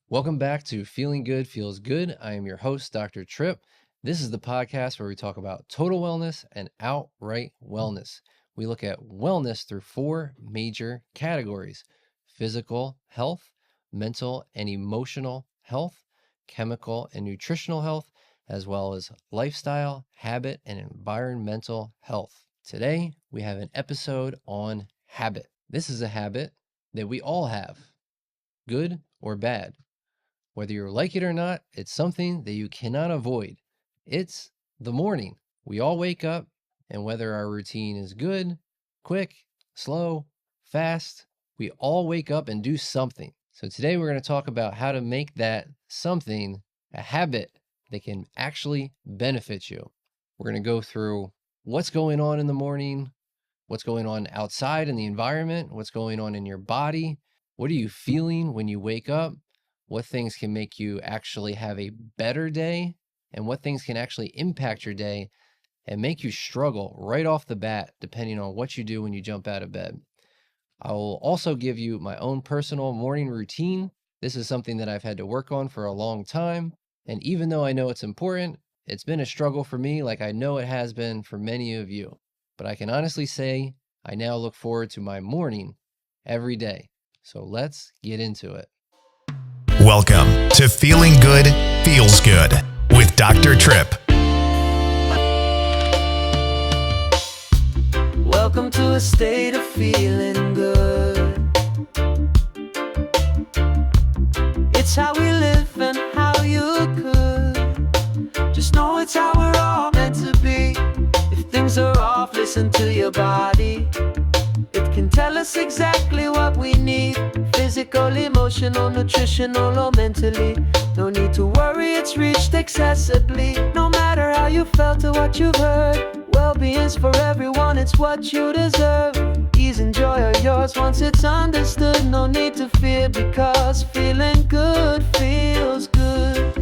Welcome back to Feeling Good Feels Good. I am your host, Dr. Tripp. This is the podcast where we talk about total wellness and outright wellness. We look at wellness through four major categories: physical health, mental and emotional health, chemical and nutritional health, as well as lifestyle, habit, and environmental health. Today, we have an episode on habit. This is a habit that we all have, good or bad. Whether you like it or not, it's something that you cannot avoid. It's the morning. We all wake up, and whether our routine is good, quick, slow, fast, we all wake up and do something. So today we're going to talk about how to make that something a habit that can actually benefit you. We're going to go through what's going on in the morning, what's going on outside in the environment, what's going on in your body, what are you feeling when you wake up, what things can make you actually have a better day, and what things can actually impact your day and make you struggle right off the bat, depending on what you do when you jump out of bed. I will also give you my own personal morning routine. This is something that I've had to work on for a long time. And even though I know it's important, it's been a struggle for me, like I know it has been for many of you. But I can honestly say I now look forward to my morning every day. So let's get into it. Welcome to Feeling Good Feels Good with Dr. Tripp. Welcome to a state of feeling good. It's how we live and how you could. Just know it's how we're all meant to be. If things are off, listen to your body. It can tell us exactly what we need. Physical, emotional, nutritional, or mentally. No need to worry, it's reached accessibly. No matter how you felt or what you've heard, well-being's for everyone, it's what you deserve. Ease and joy are yours once it's understood. No need to fear, because feeling good feels good.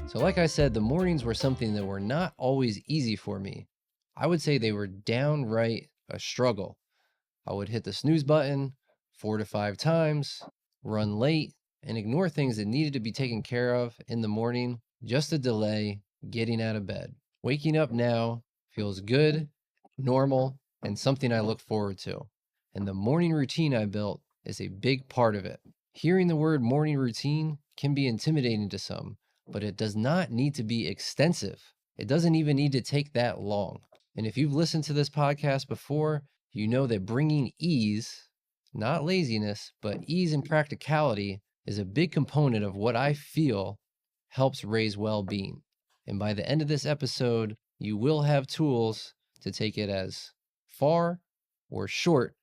So like I said, the mornings were something that were not always easy for me. I would say they were downright a struggle. I would hit the snooze button 4 to 5 times, run late, and ignore things that needed to be taken care of in the morning just to delay getting out of bed. Waking up now feels good, normal, and something I look forward to. And the morning routine I built is a big part of it. Hearing the word morning routine can be intimidating to some, but it does not need to be extensive. It doesn't even need to take that long. And if you've listened to this podcast before, you know that bringing ease, not laziness, but ease and practicality is a big component of what I feel helps raise well-being. And by the end of this episode, you will have tools to take it as far or short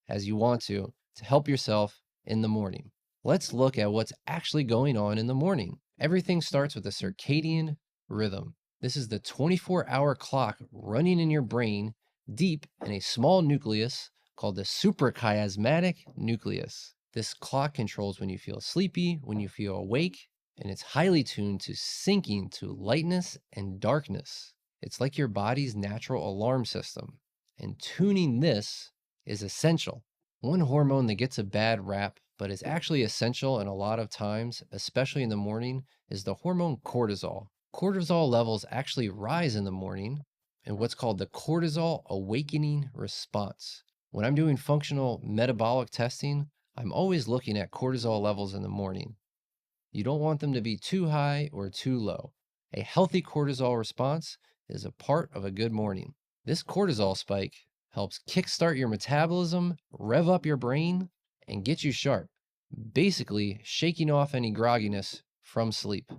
as you want to help yourself in the morning. Let's look at what's actually going on in the morning. Everything starts with a circadian rhythm. This is the 24-hour clock running in your brain deep in a small nucleus called the suprachiasmatic nucleus. This clock controls when you feel sleepy, when you feel awake, and it's highly tuned to syncing to lightness and darkness. It's like your body's natural alarm system, and tuning this is essential. One hormone that gets a bad rap but is actually essential in a lot of times, especially in the morning, is the hormone cortisol. Cortisol levels actually rise in the morning in what's called the cortisol awakening response. When I'm doing functional metabolic testing, I'm always looking at cortisol levels in the morning. You don't want them to be too high or too low. A healthy cortisol response is a part of a good morning. This cortisol spike helps kickstart your metabolism, rev up your brain, and get you sharp, basically shaking off any grogginess from sleep.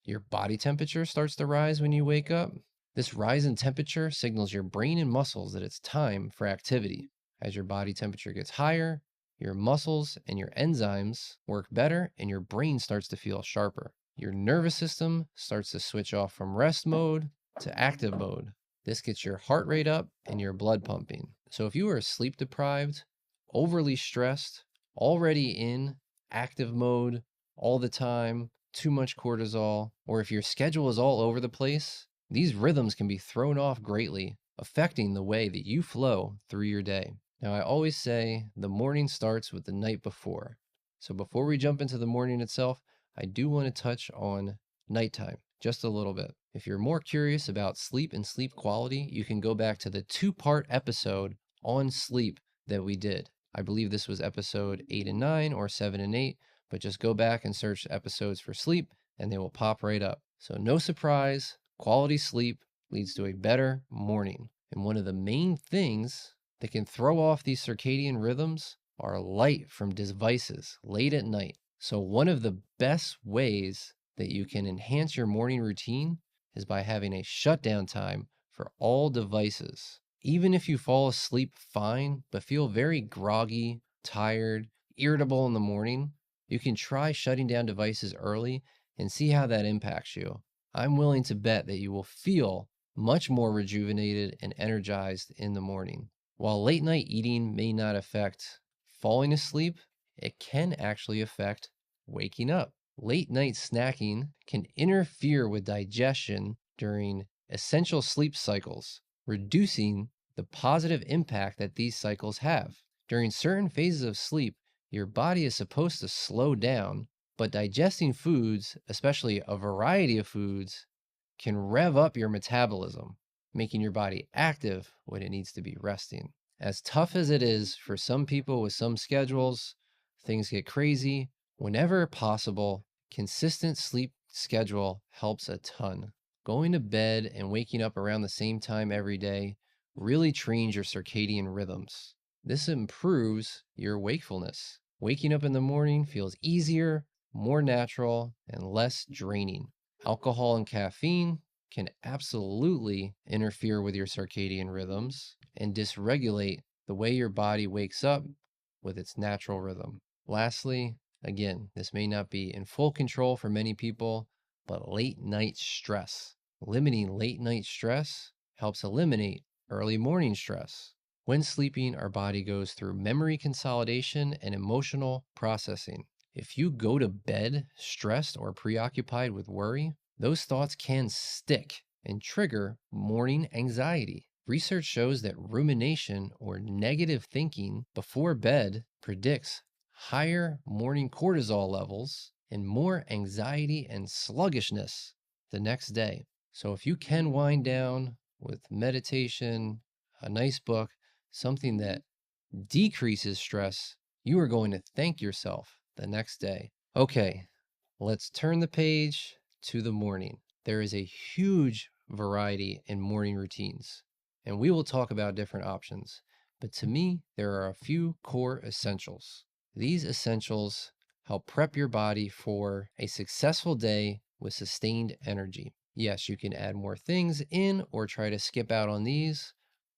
Your body temperature starts to rise when you wake up. This rise in temperature signals your brain and muscles that it's time for activity. As your body temperature gets higher, your muscles and your enzymes work better and your brain starts to feel sharper. Your nervous system starts to switch off from rest mode to active mode. This gets your heart rate up and your blood pumping. So if you are sleep deprived, overly stressed, already in active mode all the time, too much cortisol, or if your schedule is all over the place, these rhythms can be thrown off greatly, affecting the way that you flow through your day. Now, I always say the morning starts with the night before. So before we jump into the morning itself, I do want to touch on nighttime just a little bit. If you're more curious about sleep and sleep quality, you can go back to the 2-part episode on sleep that we did. I believe this was episode 8 and 9 or 7 and 8, but just go back and search episodes for sleep and they will pop right up. So no surprise, quality sleep leads to a better morning. And one of the main things that can throw off these circadian rhythms are light from devices late at night. So one of the best ways that you can enhance your morning routine is by having a shutdown time for all devices. Even if you fall asleep fine, but feel very groggy, tired, irritable in the morning, you can try shutting down devices early and see how that impacts you. I'm willing to bet that you will feel much more rejuvenated and energized in the morning. While late night eating may not affect falling asleep, it can actually affect waking up. Late night snacking can interfere with digestion during essential sleep cycles, reducing the positive impact that these cycles have. During certain phases of sleep, your body is supposed to slow down, but digesting foods, especially a variety of foods, can rev up your metabolism, making your body active when it needs to be resting. As tough as it is for some people with some schedules, things get crazy. Whenever possible, consistent sleep schedule helps a ton. Going to bed and waking up around the same time every day really trains your circadian rhythms. This improves your wakefulness. Waking up in the morning feels easier, more natural, and less draining. Alcohol and caffeine can absolutely interfere with your circadian rhythms and dysregulate the way your body wakes up with its natural rhythm. Lastly, again, this may not be in full control for many people, but late night stress. Limiting late night stress helps eliminate early morning stress. When sleeping, our body goes through memory consolidation and emotional processing. If you go to bed stressed or preoccupied with worry, those thoughts can stick and trigger morning anxiety. Research shows that rumination or negative thinking before bed predicts higher morning cortisol levels and more anxiety and sluggishness the next day. So if you can wind down with meditation, a nice book, something that decreases stress, you are going to thank yourself the next day. Okay, let's turn the page to the morning. There is a huge variety in morning routines, and we will talk about different options. But to me, there are a few core essentials. These essentials help prep your body for a successful day with sustained energy. Yes, you can add more things in or try to skip out on these,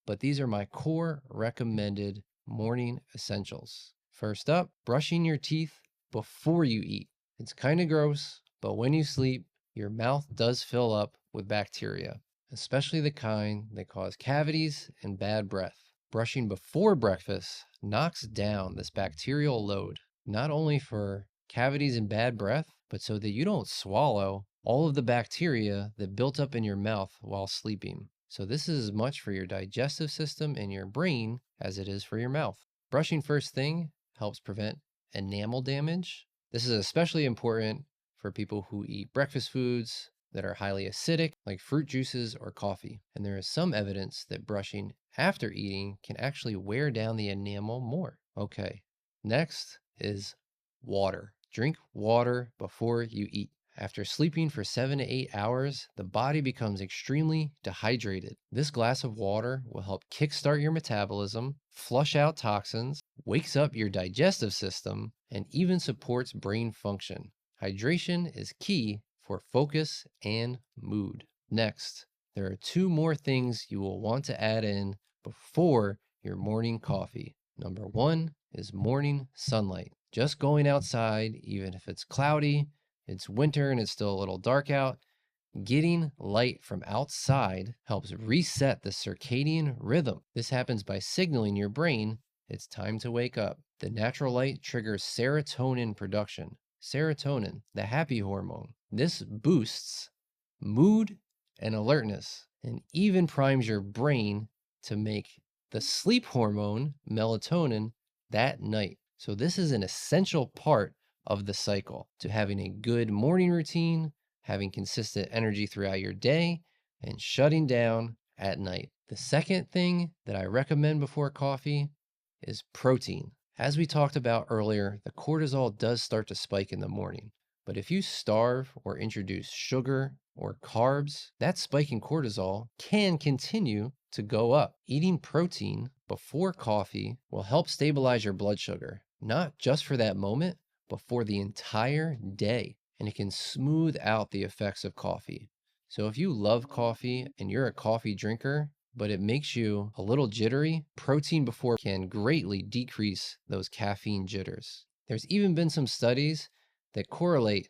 but these are my core recommended morning essentials. First up, brushing your teeth before you eat. It's kind of gross, but when you sleep, your mouth does fill up with bacteria, especially the kind that cause cavities and bad breath. Brushing before breakfast knocks down this bacterial load, not only for cavities and bad breath, but so that you don't swallow all of the bacteria that built up in your mouth while sleeping. So this is as much for your digestive system and your brain as it is for your mouth. Brushing first thing helps prevent enamel damage. This is especially important for people who eat breakfast foods that are highly acidic, like fruit juices or coffee. And there is some evidence that brushing after eating can actually wear down the enamel more. Okay, next is water. Drink water before you eat. After sleeping for 7 to 8 hours, the body becomes extremely dehydrated. This glass of water will help kickstart your metabolism, flush out toxins, wakes up your digestive system, and even supports brain function. Hydration is key for focus and mood. Next, there are 2 more things you will want to add in before your morning coffee. Number 1 is morning sunlight. Just going outside, even if it's cloudy, it's winter and it's still a little dark out, getting light from outside helps reset the circadian rhythm. This happens by signaling your brain It's time to wake up. The natural light triggers serotonin production. Serotonin, the happy hormone. This boosts mood and alertness and even primes your brain to make the sleep hormone, melatonin, that night. So this is an essential part of the cycle to having a good morning routine, having consistent energy throughout your day, and shutting down at night. The second thing that I recommend before coffee is protein. As we talked about earlier, the cortisol does start to spike in the morning. But if you starve or introduce sugar or carbs, that spike in cortisol can continue to go up. Eating protein before coffee will help stabilize your blood sugar, not just for that moment, but for the entire day. And it can smooth out the effects of coffee. So if you love coffee and you're a coffee drinker, but it makes you a little jittery, protein before can greatly decrease those caffeine jitters. There's even been some studies that correlate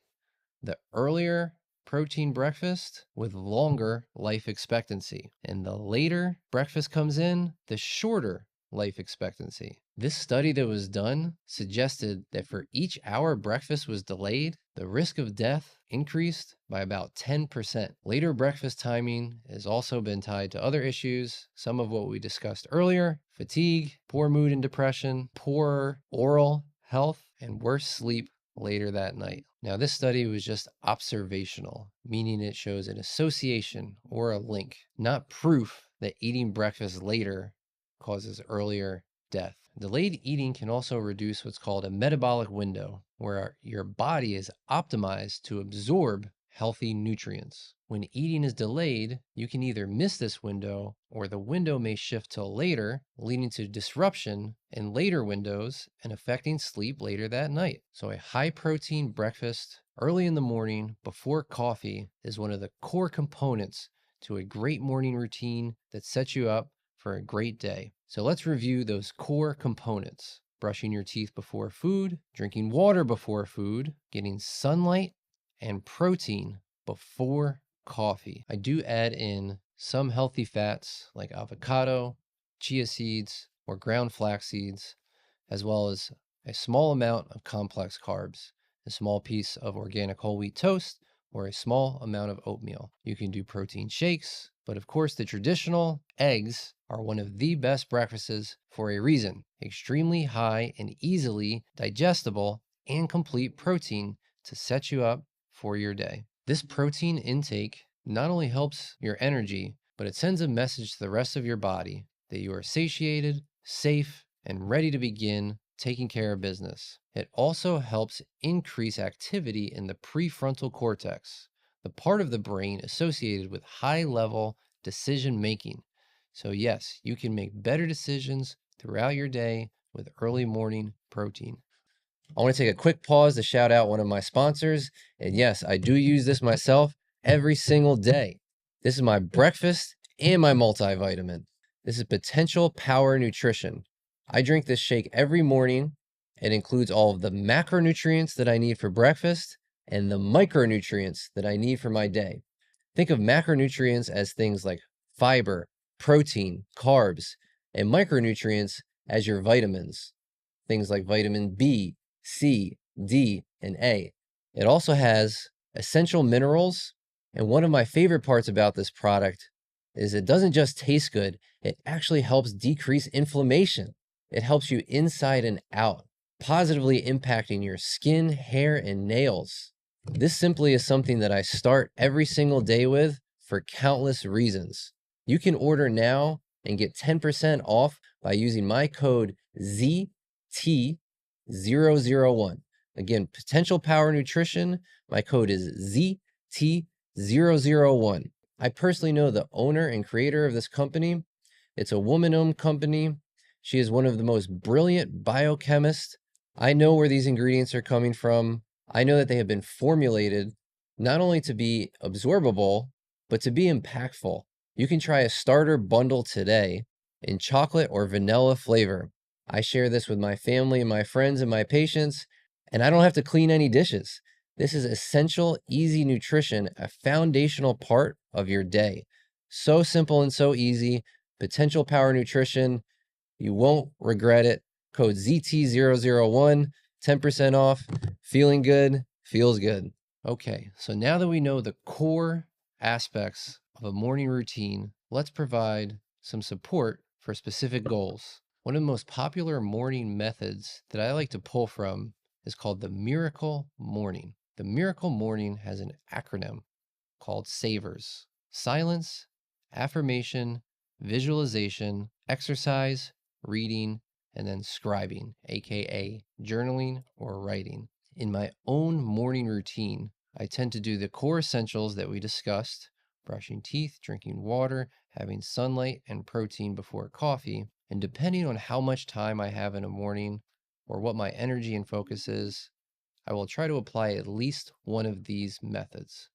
the earlier protein breakfast with longer life expectancy. And the later breakfast comes in, the shorter life expectancy. This study that was done suggested that for each hour breakfast was delayed, the risk of death increased by about 10%. Later breakfast timing has also been tied to other issues, some of what we discussed earlier: fatigue, poor mood and depression, poor oral health, and worse sleep later that night. Now, this study was just observational, meaning it shows an association or a link, not proof that eating breakfast later causes earlier death. Delayed eating can also reduce what's called a metabolic window, where your body is optimized to absorb healthy nutrients. When eating is delayed, you can either miss this window or the window may shift till later, leading to disruption in later windows and affecting sleep later that night. So a high protein breakfast early in the morning before coffee is one of the core components to a great morning routine that sets you up for a great day. So let's review those core components: brushing your teeth before food, drinking water before food, getting sunlight, and protein before coffee. I do add in some healthy fats like avocado, chia seeds, or ground flax seeds, as well as a small amount of complex carbs, a small piece of organic whole wheat toast, or a small amount of oatmeal. You can do protein shakes, but of course the traditional eggs are one of the best breakfasts for a reason: extremely high and easily digestible and complete protein to set you up for your day. This protein intake not only helps your energy, but it sends a message to the rest of your body that you are satiated, safe, and ready to begin taking care of business. It also helps increase activity in the prefrontal cortex, the part of the brain associated with high-level decision making. So yes, you can make better decisions throughout your day with early morning protein. I want to take a quick pause to shout out one of my sponsors. And yes, I do use this myself every single day. This is my breakfast and my multivitamin. This is Potential Power Nutrition. I drink this shake every morning. It includes all of the macronutrients that I need for breakfast and the micronutrients that I need for my day. Think of macronutrients as things like fiber, protein, carbs, and micronutrients as your vitamins, things like vitamin B, C, D, and A. It also has essential minerals, and one of my favorite parts about this product is it doesn't just taste good, it actually helps decrease inflammation. It helps you inside and out, positively impacting your skin, hair, and nails. This simply is something that I start every single day with for countless reasons. You can order now and get 10% off by using my code ZT001. Again, Potential Power Nutrition, my code is ZT001. I personally know the owner and creator of this company. It's a woman-owned company. She is one of the most brilliant biochemists. I know where these ingredients are coming from. I know that they have been formulated not only to be absorbable, but to be impactful. You can try a starter bundle today in chocolate or vanilla flavor. I share this with my family and my friends and my patients, and I don't have to clean any dishes. This is essential, easy nutrition, a foundational part of your day. So simple and so easy. Potential Power Nutrition. You won't regret it. Code ZT001, 10% off. Feeling good, feels good. Okay, so now that we know the core aspects of a morning routine, let's provide some support for specific goals. One of the most popular morning methods that I like to pull from is called the Miracle Morning. The Miracle Morning has an acronym called SAVERS: silence, affirmation, visualization, exercise, reading, and then scribing, aka journaling or writing. In my own morning routine, I tend to do the core essentials that we discussed: brushing teeth, drinking water, having sunlight, and protein before coffee. And depending on how much time I have in a morning or what my energy and focus is, I will try to apply at least one of these methods.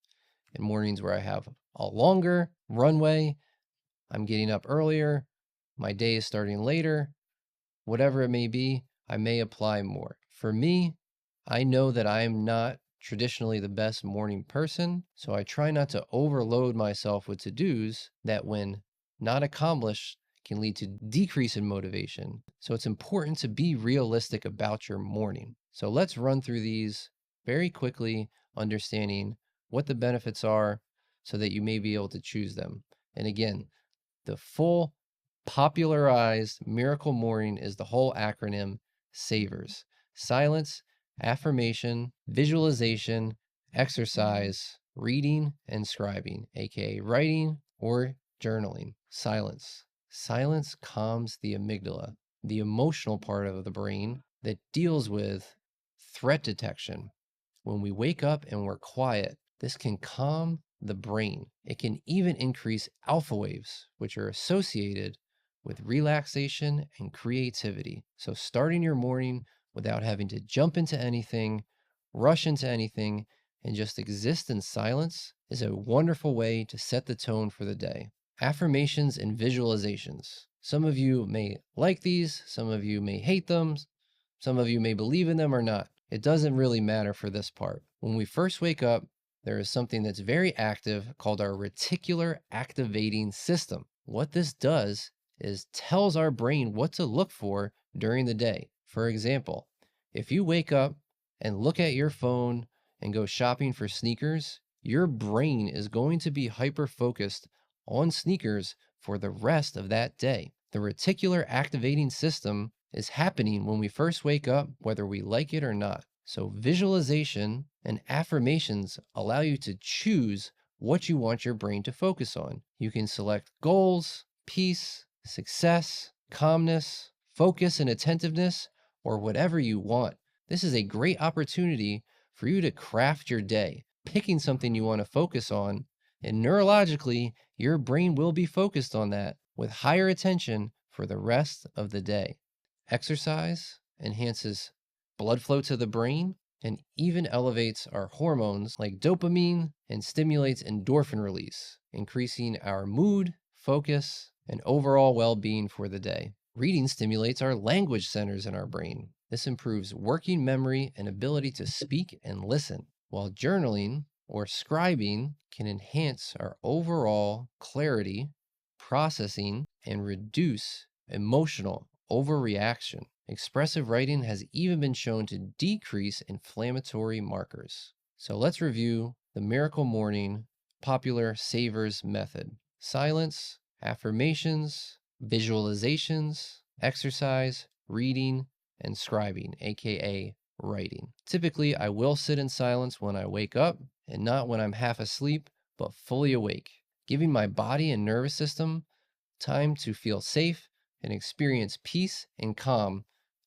In mornings where I have a longer runway, I'm getting up earlier, my day is starting later, whatever it may be, I may apply more. For me, I know that I am not traditionally the best morning person, so I try not to overload myself with to-dos that, when not accomplished, can lead to decrease in motivation. So it's important to be realistic about your morning. So let's run through these very quickly, understanding what the benefits are so that you may be able to choose them. And again, the full popularized Miracle Morning is the whole acronym SAVERS: silence, affirmation, visualization, exercise, reading, and scribing, aka writing or journaling. Silence. Silence calms the amygdala, the emotional part of the brain that deals with threat detection. When we wake up and we're quiet, this can calm the brain. It can even increase alpha waves, which are associated with relaxation and creativity. So starting your morning without having to jump into anything, rush into anything, and just exist in silence is a wonderful way to set the tone for the day. Affirmations and visualizations. Some of you may like these, some of you may hate them, some of you may believe in them or not. It doesn't really matter for this part. When we first wake up, there is something that's very active called our reticular activating system. What this does is tells our brain what to look for during the day. For example, if you wake up and look at your phone and go shopping for sneakers, your brain is going to be hyper focused on sneakers for the rest of that day. The reticular activating system is happening when we first wake up, whether we like it or not. So visualization and affirmations allow you to choose what you want your brain to focus on. You can select goals, peace, success, calmness, focus, and attentiveness, or whatever you want. This is a great opportunity for you to craft your day, picking something you want to focus on, and neurologically, your brain will be focused on that with higher attention for the rest of the day. Exercise enhances blood flow to the brain and even elevates our hormones like dopamine and stimulates endorphin release, increasing our mood, focus, and overall well-being for the day. Reading stimulates our language centers in our brain. This improves working memory and ability to speak and listen, while journaling or scribing can enhance our overall clarity, processing, and reduce emotional overreaction. Expressive writing has even been shown to decrease inflammatory markers. So let's review the Miracle Morning popular SAVERS method: silence, affirmations, visualizations, exercise, reading, and scribing, aka writing. Typically, I will sit in silence when I wake up and not when I'm half asleep, but fully awake, giving my body and nervous system time to feel safe and experience peace and calm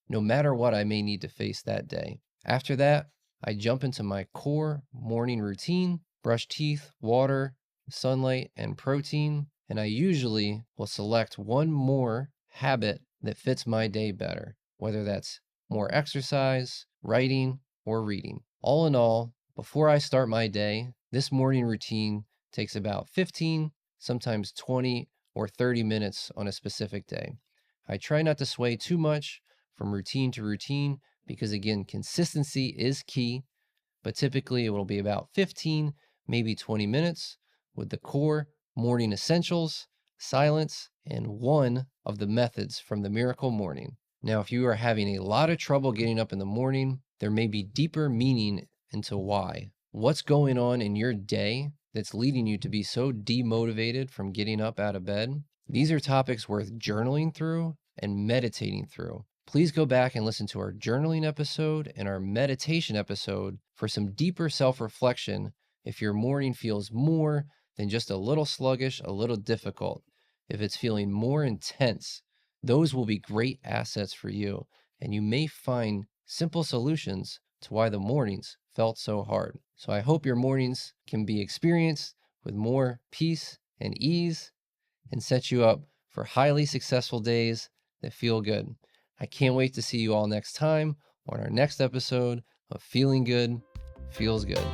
no matter what I may need to face that day. After that, I jump into my core morning routine: brush teeth, water, sunlight, and protein. And I usually will select one more habit that fits my day better, whether that's more exercise, writing, or reading. All in all, before I start my day, this morning routine takes about 15, sometimes 20 or 30 minutes on a specific day. I try not to sway too much from routine to routine because, again, consistency is key, but typically it will be about 15, maybe 20 minutes with the core morning essentials, silence, and one of the methods from the Miracle Morning. Now, if you are having a lot of trouble getting up in the morning, there may be deeper meaning into why. What's going on in your day that's leading you to be so demotivated from getting up out of bed? These are topics worth journaling through and meditating through. Please go back and listen to our journaling episode and our meditation episode for some deeper self-reflection if your morning feels more than just a little sluggish, a little difficult. If it's feeling more intense, those will be great assets for you, and you may find simple solutions to why the mornings felt so hard. So I hope your mornings can be experienced with more peace and ease and set you up for highly successful days that feel good. I can't wait to see you all next time on our next episode of Feeling Good Feels Good.